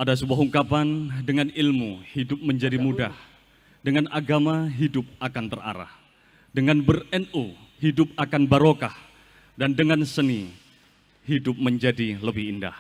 Ada sebuah ungkapan, dengan ilmu hidup menjadi mudah, dengan agama hidup akan terarah, dengan ber-NU hidup akan barokah, dan dengan seni hidup menjadi lebih indah.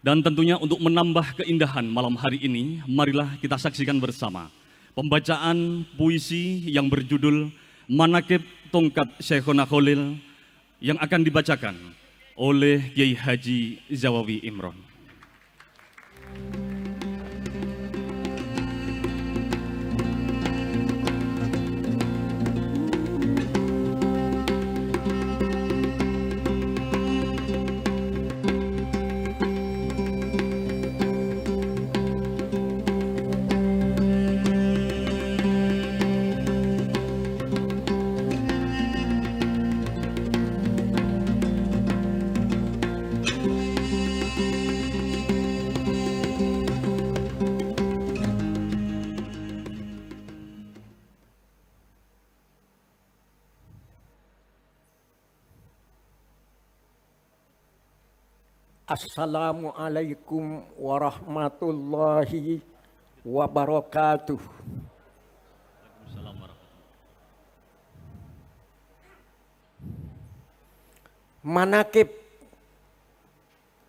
Dan tentunya untuk menambah keindahan malam hari ini, marilah kita saksikan bersama pembacaan puisi yang berjudul Manaqib Tongkat Syekhona Khalil yang akan dibacakan oleh Kiai Haji Zawawi Imron. Assalamualaikum warahmatullahi wabarakatuh. Manaqib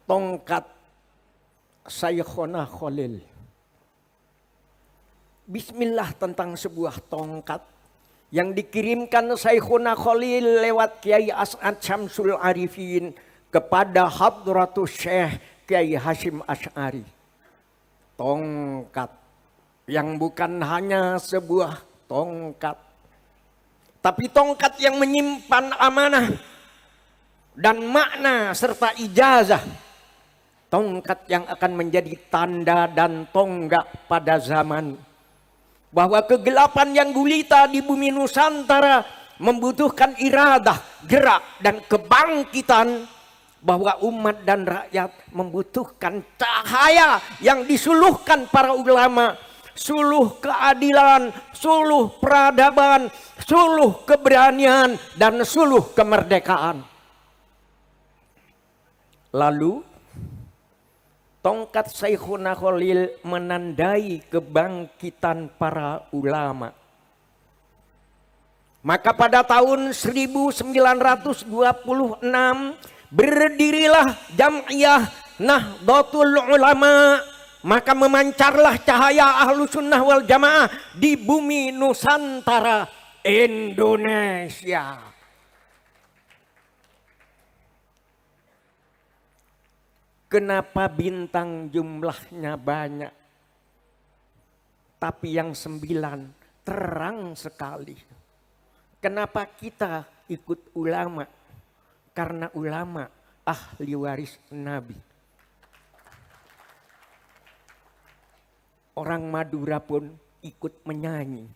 Tongkat Syekhona Khalil. Bismillah tentang sebuah tongkat yang dikirimkan Syekhona Khalil lewat Kiai As'ad Syamsul Arifin kepada Hadratus Syekh Kiai Hasyim Asy'ari. Tongkat yang bukan hanya sebuah tongkat, tapi tongkat yang menyimpan amanah dan makna serta ijazah. Tongkat yang akan menjadi tanda dan tonggak pada zaman bahwa kegelapan yang gulita di bumi Nusantara membutuhkan iradah, gerak dan kebangkitan, bahwa umat dan rakyat membutuhkan cahaya yang disuluhkan para ulama, suluh keadilan, suluh peradaban, suluh keberanian, dan suluh kemerdekaan. Lalu tongkat Syekhona Khalil menandai kebangkitan para ulama. Maka pada tahun 1926 berdirilah Jam'iyah Nahdlatul Ulama, maka memancarlah cahaya Ahlus Sunnah wal Jamaah di bumi Nusantara Indonesia. Kenapa bintang jumlahnya banyak, tapi yang 9 terang sekali? Kenapa kita ikut ulama? Karena ulama ahli waris Nabi. Orang Madura pun ikut menyanyi.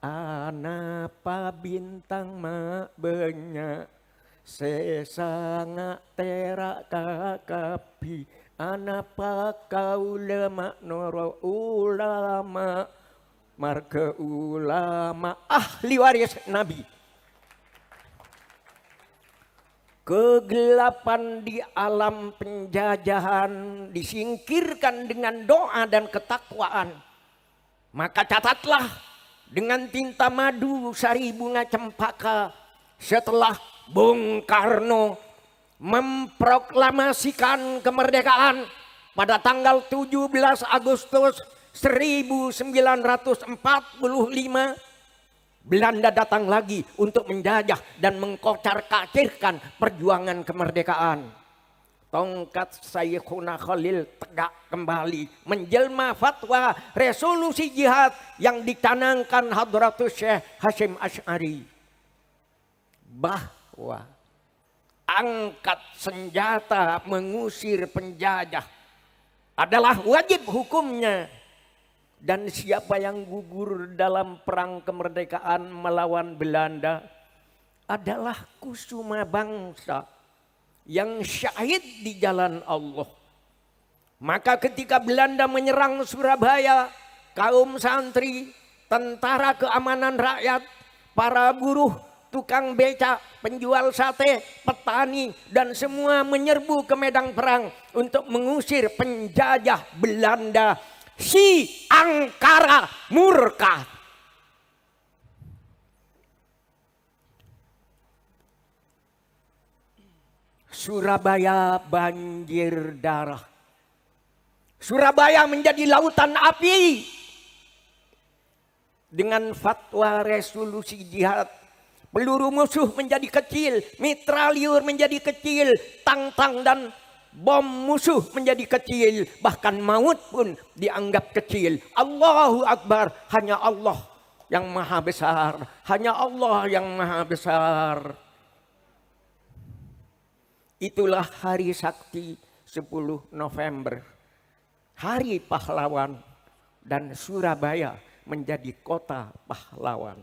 Anapa bintang mak banyak, sesanga terak kakapi. Anapa kau lemak noro ulama, marga ulama ahli waris Nabi. Kegelapan di alam penjajahan disingkirkan dengan doa dan ketakwaan. Maka catatlah dengan tinta madu sari bunga cempaka, setelah Bung Karno memproklamasikan kemerdekaan pada tanggal 17 Agustus 1945, Belanda datang lagi untuk menjajah dan mengkocar-kacirkan perjuangan kemerdekaan. Tongkat Syekhona Khalil tegak kembali menjelma fatwa resolusi jihad yang dicanangkan Hadratus Syekh Hasyim Asy'ari, bahwa angkat senjata mengusir penjajah adalah wajib hukumnya. Dan siapa yang gugur dalam perang kemerdekaan melawan Belanda adalah kusuma bangsa yang syahid di jalan Allah. Maka ketika Belanda menyerang Surabaya, kaum santri, tentara keamanan rakyat, para buruh tukang becak, penjual sate, petani, dan semua menyerbu ke medan perang untuk mengusir penjajah Belanda. Si Angkara murka. Surabaya banjir darah. Surabaya menjadi lautan api. Dengan fatwa resolusi jihad, peluru musuh menjadi kecil, mitraliur menjadi kecil, tang-tang dan bom musuh menjadi kecil, bahkan maut pun dianggap kecil. Allahu Akbar, hanya Allah yang maha besar, hanya Allah yang maha besar. Itulah hari sakti 10 November, hari pahlawan, dan Surabaya menjadi kota pahlawan.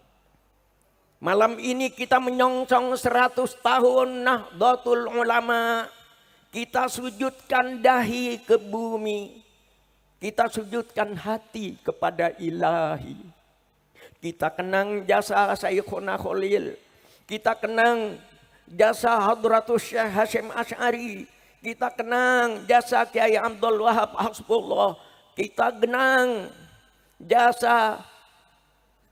Malam ini kita menyongsong 100 tahun Nahdlatul Ulama. Kita sujudkan dahi ke bumi. Kita sujudkan hati kepada Ilahi. Kita kenang jasa Syekhuna Khalil. Kita kenang jasa Hadratus Syekh Hasyim Asy'ari. Kita kenang jasa Kiai Abdul Wahab Hasbullah. Kita kenang jasa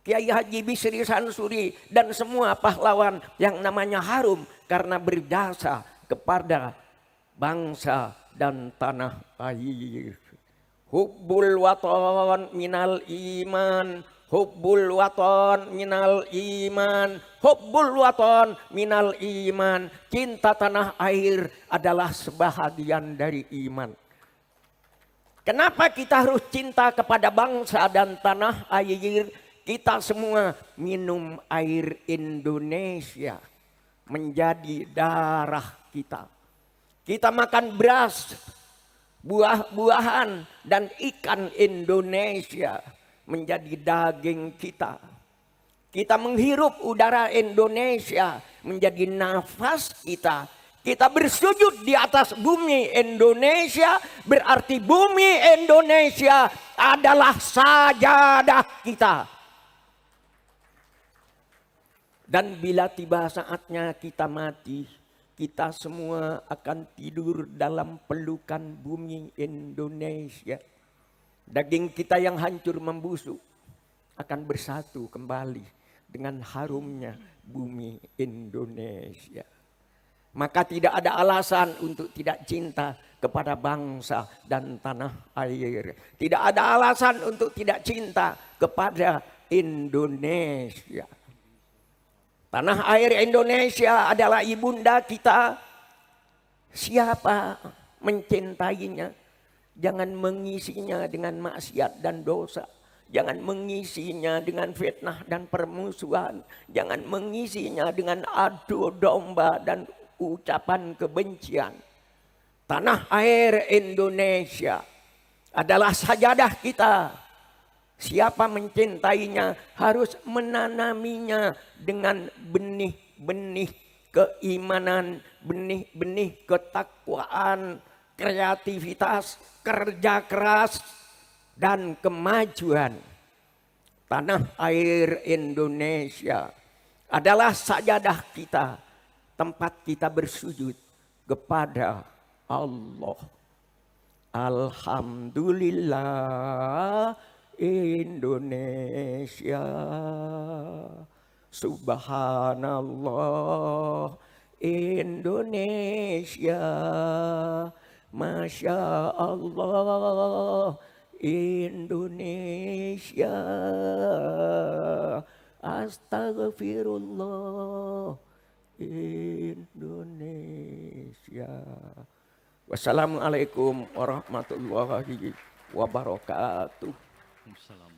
Kiai Haji Bisri Sansuri dan semua pahlawan yang namanya harum karena berjasa kepada bangsa dan tanah air. Hubbul waton minal iman, hubbul waton minal iman, hubbul waton minal iman. Cinta tanah air adalah sebahagian dari iman. Kenapa kita harus cinta kepada bangsa dan tanah air? Kita semua minum air Indonesia menjadi darah kita. Kita makan beras, buah-buahan dan ikan Indonesia menjadi daging kita. Kita menghirup udara Indonesia menjadi nafas kita. Kita bersujud di atas bumi Indonesia, berarti bumi Indonesia adalah sajadah kita. Dan bila tiba saatnya kita mati, kita semua akan tidur dalam pelukan bumi Indonesia. Daging kita yang hancur membusuk akan bersatu kembali dengan harumnya bumi Indonesia. Maka tidak ada alasan untuk tidak cinta kepada bangsa dan tanah air. Tidak ada alasan untuk tidak cinta kepada Indonesia. Tanah air Indonesia adalah ibunda kita. Siapa mencintainya, jangan mengisinya dengan maksiat dan dosa. Jangan mengisinya dengan fitnah dan permusuhan. Jangan mengisinya dengan adu domba dan ucapan kebencian. Tanah air Indonesia adalah sajadah kita. Siapa mencintainya harus menanaminya dengan benih-benih keimanan, benih-benih ketakwaan, kreativitas, kerja keras, dan kemajuan. Tanah air Indonesia adalah sajadah kita, tempat kita bersujud kepada Allah. Alhamdulillah Indonesia, subhanallah Indonesia, masya Allah Indonesia, astagfirullah Indonesia. Wassalamualaikum warahmatullahi wabarakatuh. Waalaikumsalam.